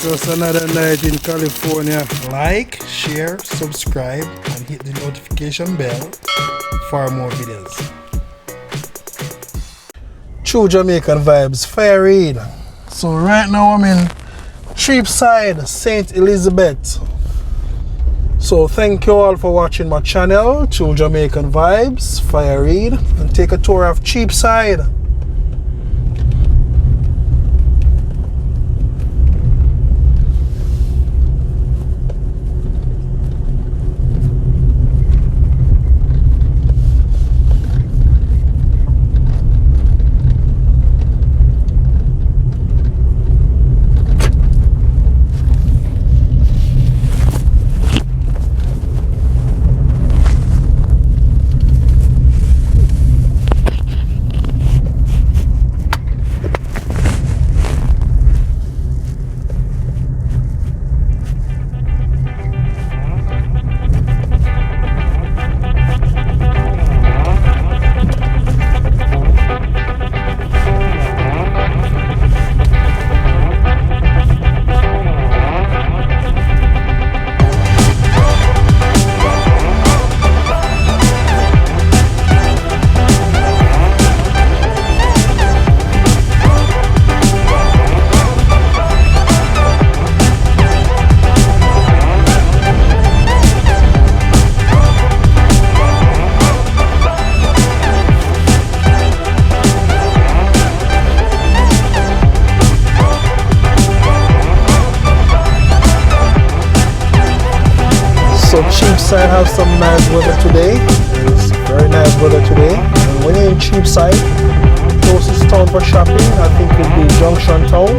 Just another night in California. Like, share, subscribe, and hit the notification bell for more videos. True Jamaican Vibes, Fire Reid. So right now I'm in Cheapside St. Elizabeth. So thank you all for watching my channel, True Jamaican Vibes, Fire Reid, and take a tour of Cheapside. So Cheapside have some nice weather today. It's very nice weather today. And when you're in Cheapside, closest town for shopping, I think will be Junction Town.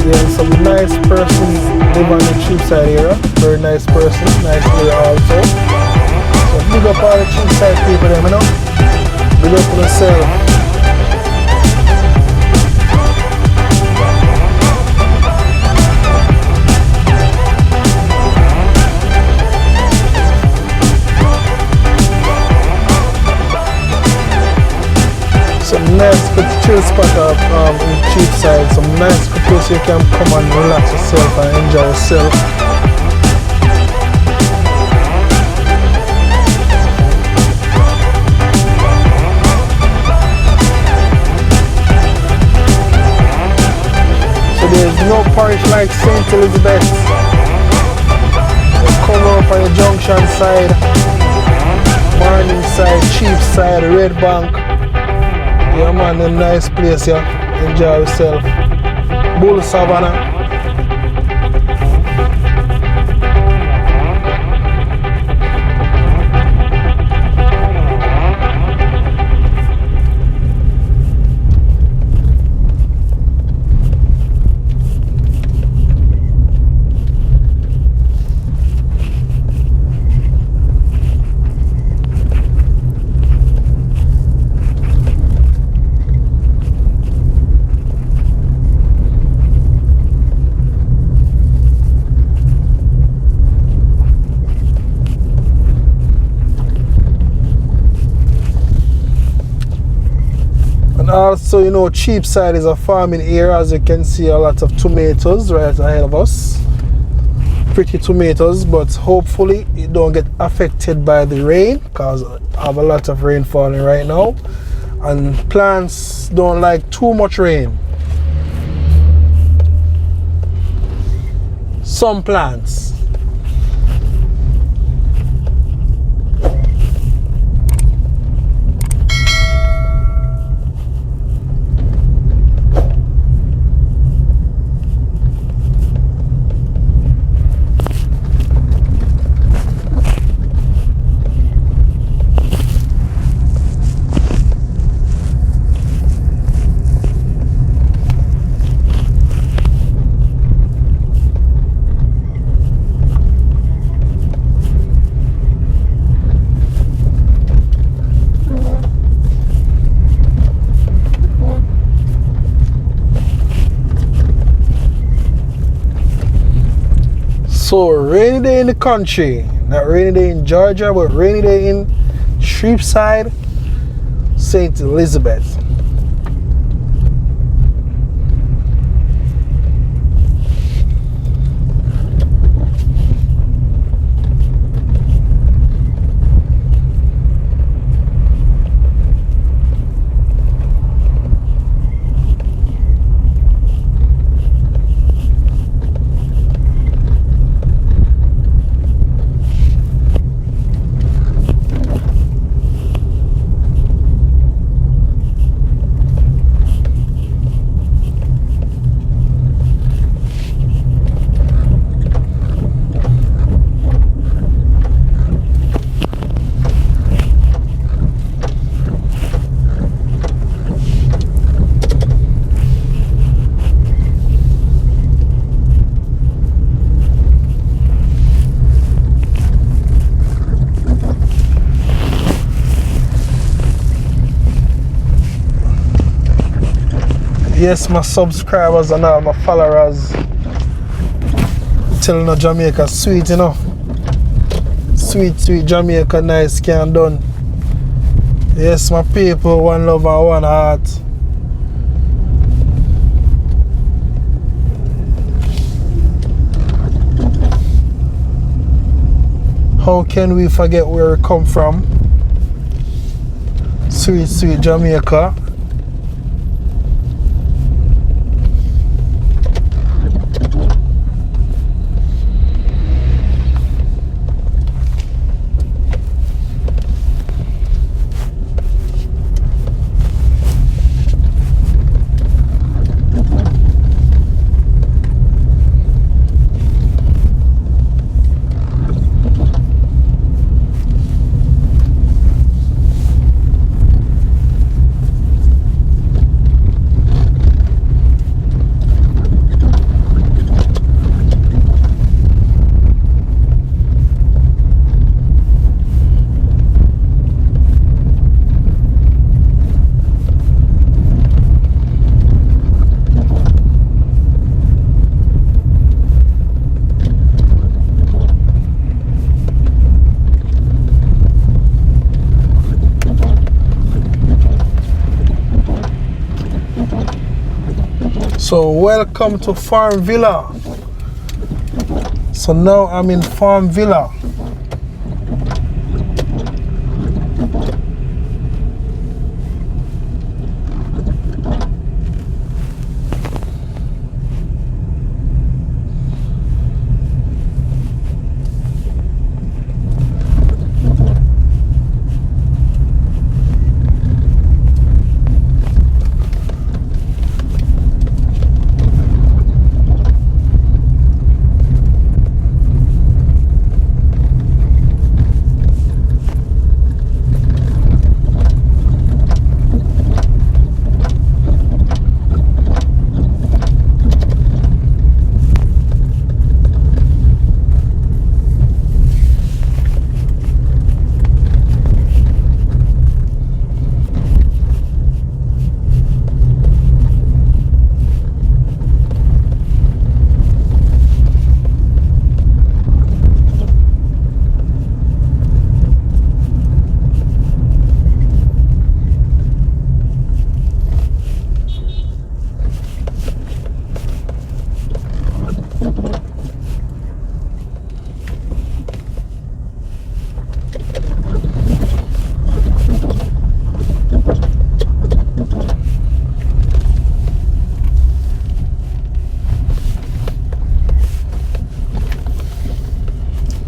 Yeah, some nice persons live on the Cheapside area. Very nice person, nice area also. So big up all the Cheapside people them, you know. Big up for yourself. Some nice good chill spot in Cheapside, some nice good place you can come and relax yourself and enjoy yourself. So there's no parish like St. Elizabeth. You come up on the Junction side, Morning side, Cheapside, Red Bank. Yeah man, a nice place, yeah. Enjoy yourself. Bull Savannah. Also, you know, Cheapside is a farming area. As you can see, a lot of tomatoes right ahead of us. Pretty tomatoes, but hopefully it don't get affected by the rain, because I have a lot of rain falling right now, and plants don't like too much rain. Some plants. So rainy day in the country, not rainy day in Georgia, but rainy day in Cheapside St. Elizabeth. Yes, my subscribers and all my followers telling no Jamaica sweet, you know. Sweet, sweet Jamaica, nice can done. Yes, my people, one love and one heart. How can we forget where we come from? Sweet, sweet Jamaica. So welcome to Farmvilla. So now I'm in Farmvilla.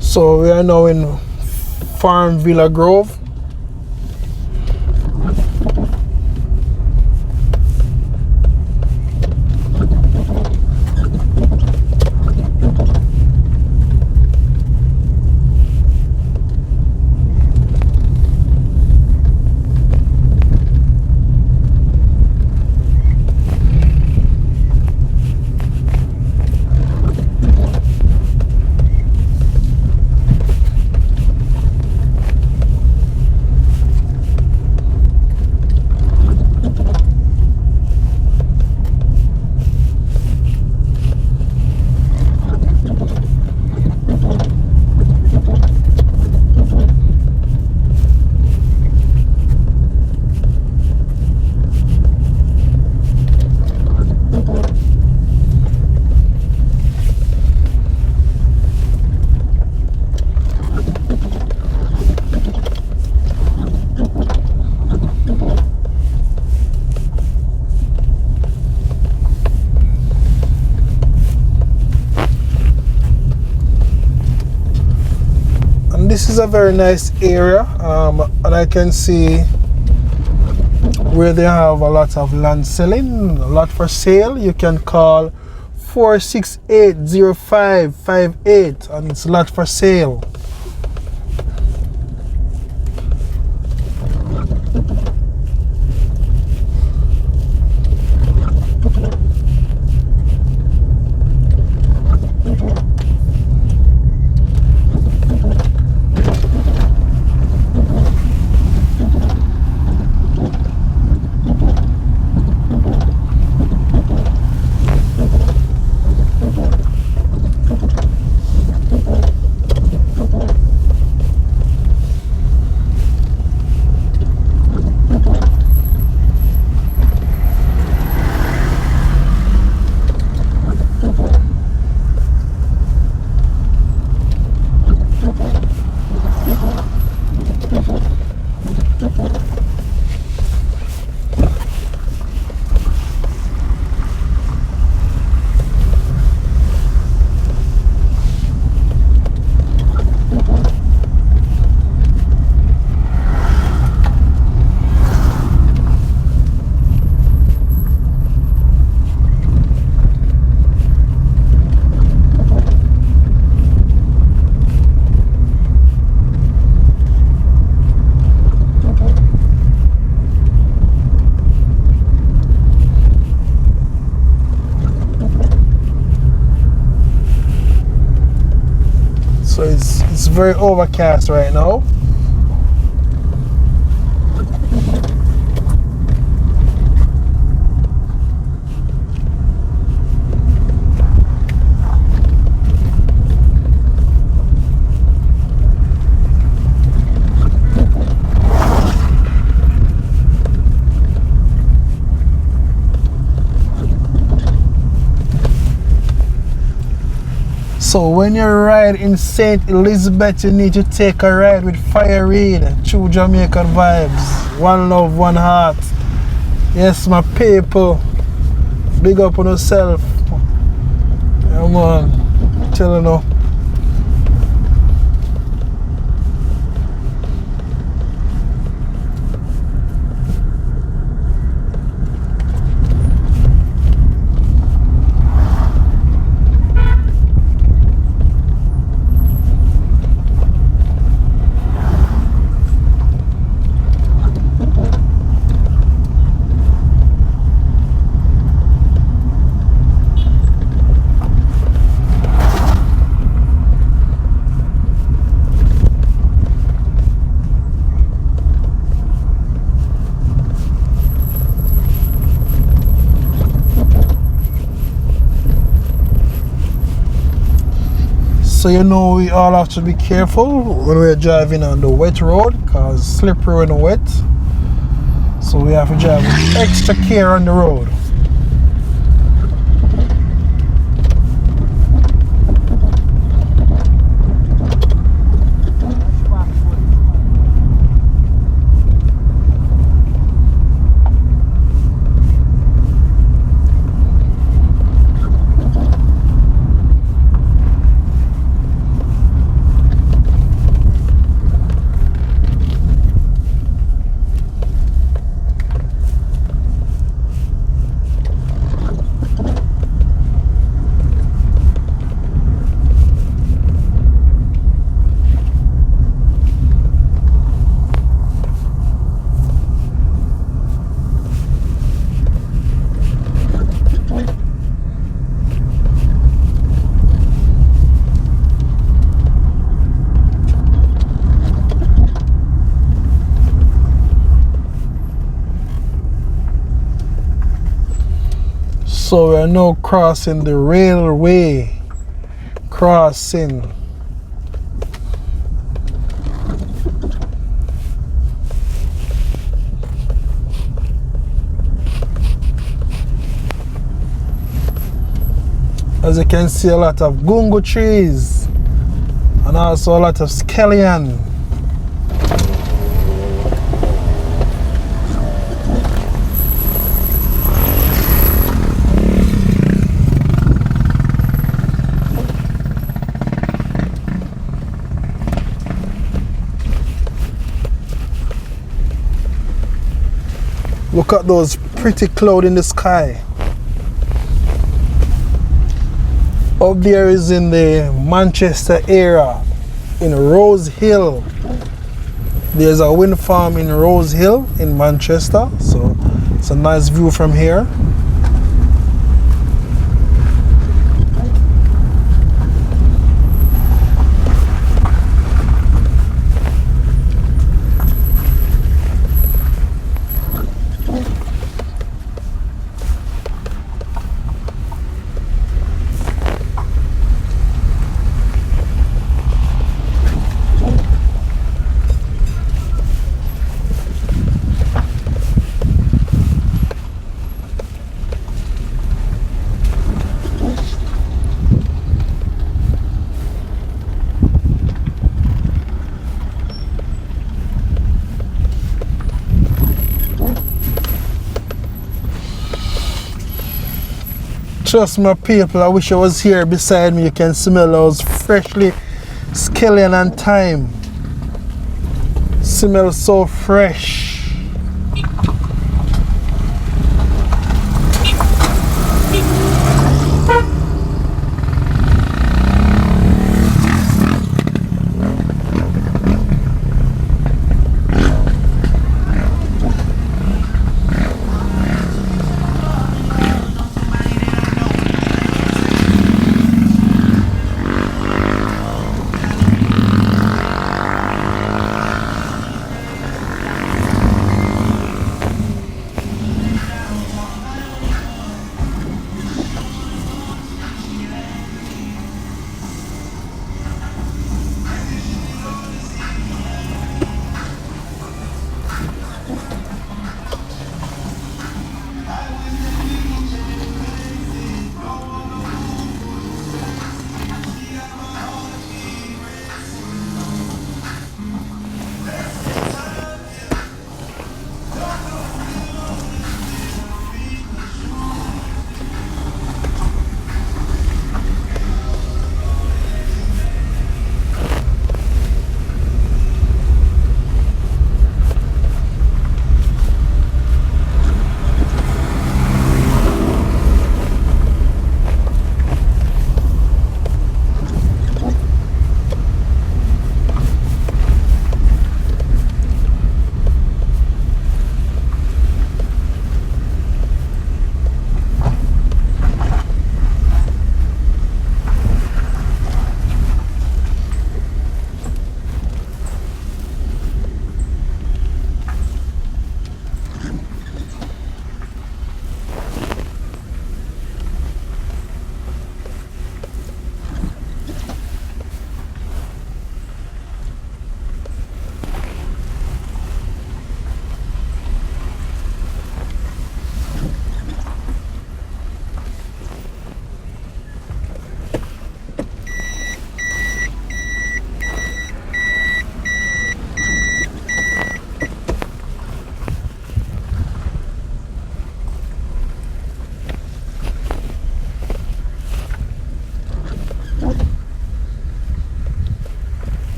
So we are now in Farmvilla Grove. This is a very nice area, and I can see where they have a lot of land selling, a lot for sale. You can call 468-0558 and it's a lot for sale. it's very overcast right now. So when you ride in St. Elizabeth, you need to take a ride with Fire Reid, True Jamaican Vibes, one love, one heart. Yes, my people, big up on yourself. Yeah, man, telling you. So you know we all have to be careful when we're driving on the wet road because it's slippery when wet. So we have to drive with extra care on the road. So we are now crossing the railway crossing. As you can see, a lot of gungo trees and also a lot of scallion. Look at those pretty clouds in the sky. Up there is in the Manchester area, in Rose Hill. There's a wind farm in Rose Hill in Manchester, so it's a nice view from here. Trust my people, I wish I was here beside me. You can smell those freshly scallion and thyme. Smells so fresh.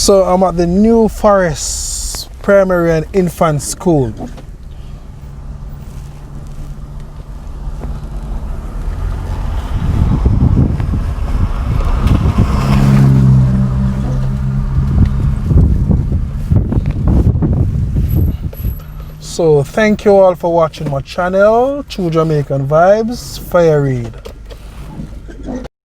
So I'm at the New Forest Primary and Infant School. So thank you all for watching my channel, True Jamaican Vibes, Fire Reid.